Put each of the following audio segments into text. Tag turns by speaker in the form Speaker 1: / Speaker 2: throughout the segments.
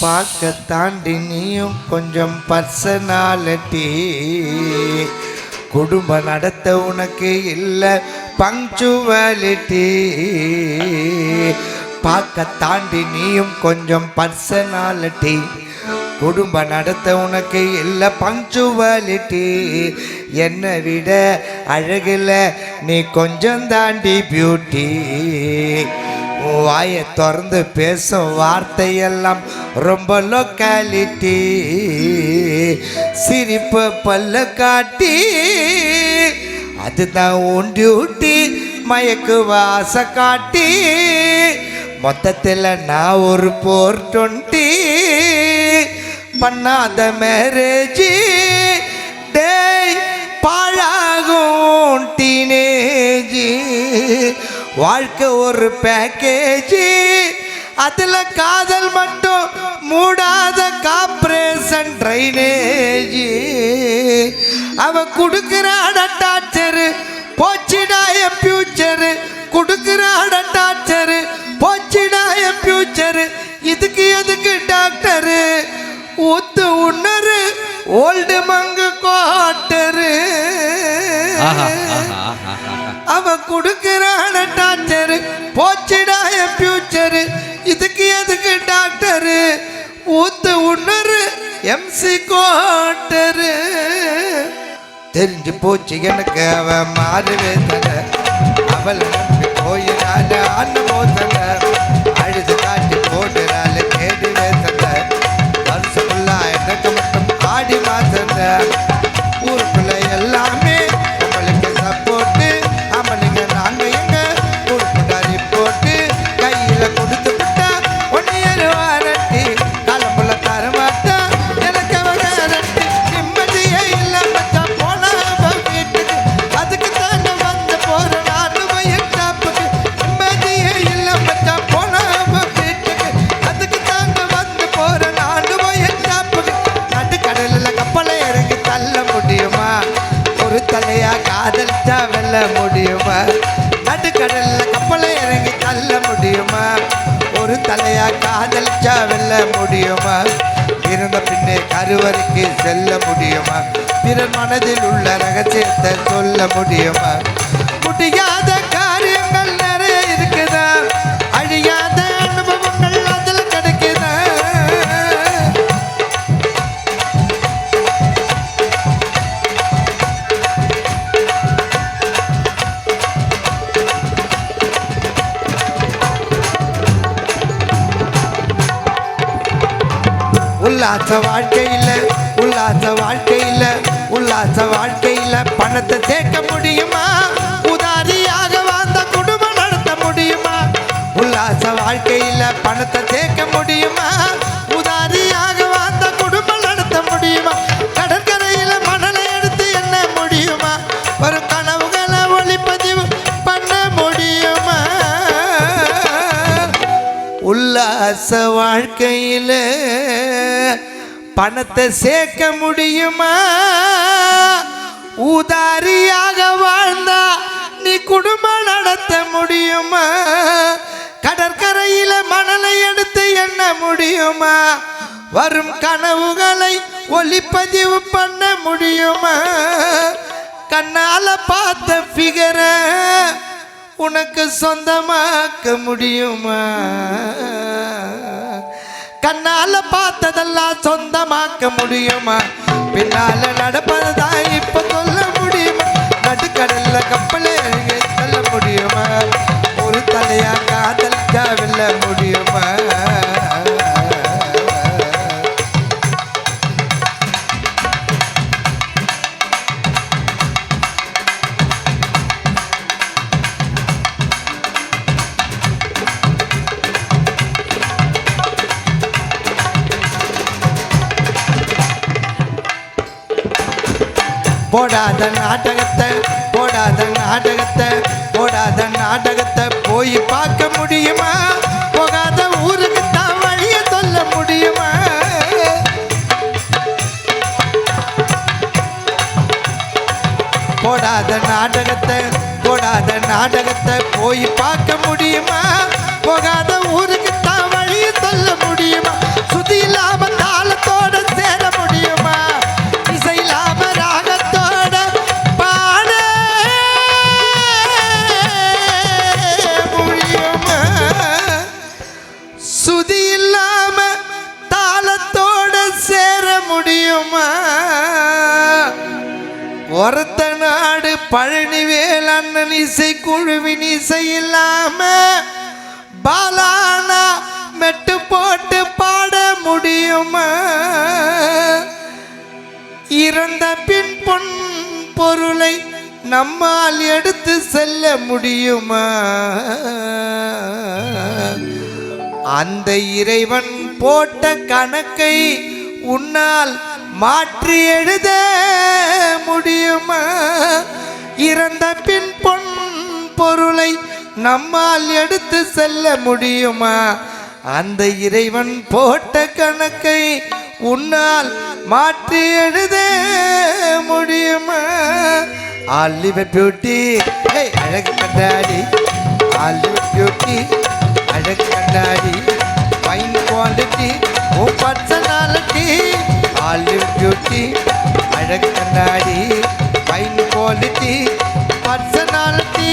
Speaker 1: பார்க்க தாண்டி நீயும் கொஞ்சம் பர்சனாலிட்டி. குடும்பம் நடத்த உனக்கு இல்லை பங்க்சுவாலிட்டி. பார்க்க தாண்டி நீயும் கொஞ்சம் பர்சனாலிட்டி. குடும்பம் நடத்த உனக்கு இல்லை பங்க்சுவாலிட்டி. என்னை விட அழகில் நீ கொஞ்சம் தாண்டி பியூட்டி. வாயை திறந்து பேசும் வார்த்தையெல்லாம் ரொம்ப லோக்காலிட்டி. சிரிப்பு பல்ல காட்டி அதுதான் உன் டியூட்டி. மயக்கு வாச காட்டி மொத்தத்தில் நான் ஒரு 420. பண்ணாத மேரேஜ் டேய் பாழாகும் டீனேஜ். வாழ்க்கை ஒரு பேக்கேஜ், அதில் காதல் மட்டும் மூடாத கார்ப்பரேஷன் ட்ரைனேஜ். அவன் கொடுக்குறாட டார்ச்சரு போச்சிடாய ஃபியூச்சரு. கொடுக்குறாட டார்ச்சரு போச்சிடாய ஃபியூச்சரு. இதுக்கு எதுக்கு டாக்டரு ஒத்து உன்னரு ஓல்டு மங்கு குவார்ட்டரு. அவன் கொடுக்குறான டார்ச்சரு போச்சிடாய ஃபியூச்சரு. இதுக்கு எதுக்கு டாக்டரு ஊத்து உன்னரு MC குவார்ட்டரு. தெரிஞ்சு போச்சு எனக்கு அவன் மாறுவே தல. அவளை நம்பி போயினால அனுபவத்தல. அழுது காட்டி போடுறாள் கேடுவே தல. வருஷமுல்லா எனக்கு மட்டும் ஆடி மாத்தல. ஊருக்குள்ள எல்லாமே நம்மளுக்கு சப்போர்ட்டு. அவனுங்க நாங்கள் எங்க ஊருக்குள்ள ரிப்போர்ட்டு. கையில் கொடுத்து விட்டா 1 year வாரண்டி. காலம்புள்ள தர மாட்டா எனக்கு அவன் கேரண்டி. நிம்மதியே இல்லை மச்சான் போனா வீட்டுக்கு. அதுக்கு தாங்க வந்து போற நாடு வயல் டாப்புக்கு. நிம்மதியே இல்லை மச்சான் போனா வீட்டுக்கு. அதுக்கு தாங்க வந்து போற நாடு வயல் டாப்புக்கு. நடுக்கடலில் கப்பலை இறங்கி தள்ள முடியுமா? ஒரு தலையா காதலிச்சா வெல்ல முடியுமா? நடுக்கடலில் கப்பலை இறங்கி தள்ள முடியுமா? ஒரு தலையா காதலிச்சா வெல்ல முடியுமா? இருந்த பின்னே கருவறைக்கு செல்ல முடியுமா? பிறர் மனதில் உள்ள ரகசியத்தை சொல்ல முடியுமா? முடியாத காரியங்கள் நிறைய இருக்குதா? அழியாத அனுபவங்கள் அதில் கிடைக்குதா? உல்லாச வாழ்க்கையில் உல்லாச வாழ்க்கையில் உல்லாச வாழ்க்கையில் பணத்தை சேர்க்க முடியுமா? உதாரியாக வாழ்ந்த குடும்பம் நடத்த முடியுமா? உல்லாச வாழ்க்கையில் பணத்தை சேர்க்க முடியுமா? உதாரியாக வாழ்ந்த குடும்பம் நடத்த முடியுமா? கடற்கரையில் மணலை எடுத்து என்ன முடியுமா? ஒரு கனவுகளை ஒளிப்பதிவு பண்ண முடியுமா? உல்லாச வாழ்க்கையில் பணத்தை சேர்க்க முடியுமா? ஊதாரியாக வாழ்ந்தா நீ குடும்பம் நடத்த முடியுமா? கடற்கரையில் மணலை எடுத்து என்ன முடியுமா? வரும் கனவுகளை ஒளிப்பதிவு பண்ண முடியுமா? கண்ணால பார்த்த ஃபிகரை உனக்கு சொந்தமாக்க முடியுமா? கண்ணால பார்த்ததெல்லாம் சொந்தமாக்க முடியுமா? பின்னால நடப்பதுதான் இப்ப சொல்ல முடியுமா? நடுக்கடல்ல கப்பலை இறங்கி செல்ல முடியுமா? ஒரு தலையா காதலிச்சா வெல்ல முடியுமா? போடாத நாடகத்தை போடாத நாடகத்தை போடாத நாடகத்தை போய் பார்க்க முடியுமா? போகாத ஊருக்கு தான் வழிய சொல்ல முடியுமா? போடாத நாடகத்தை போடாத நாடகத்தை போய் பார்க்க முடியுமா? போகாத ஊருக்கு தான் வழிய சொல்ல முடியுமா? சுதியில் பழனிவேல் அண்ணன் இசை குழுவின் இசை இல்லாம பாலானா மெட்டு போட்டு பாட முடியுமா? இறந்த பின் பொன் பொருளை நம்மால் எடுத்து செல்ல முடியுமா? அந்த இறைவன் போட்ட கணக்கை உன்னால் மாற்றி எழுத முடியுமா? இறந்த பின் பொன் பொருளை நம்மால் எடுத்து செல்ல முடியுமா? அந்த இறைவன் போட்ட கணக்கை உன்னால் மாற்றி எழுத முடியுமா? ஆலிவர் பியூட்டி அழகு கண்ணாடி, ஆலிவர் பியூட்டி அழகு கண்ணாடி, ஃபைன் குவாலிட்டி ஓ பர்சனாலிட்டி, ஆலிவர் பியூட்டி அழகு கண்ணாடி, ஃபைன் குவாலிட்டி பர்சனாலிட்டி.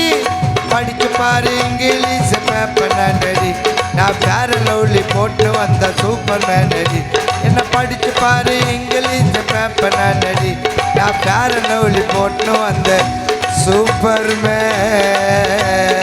Speaker 1: படிச்சு பாரு இங்கிலீஷ் பேப்பர் நடி, நான் வேற லவ்லி போட்டு வந்த சூப்பர் மேனடி. என்ன படிச்சு பாரு இங்கிலீஷ் பேப்பர் நடி, நான் வேற லவ்லி போட்டு வந்த சூப்பர் மேன்.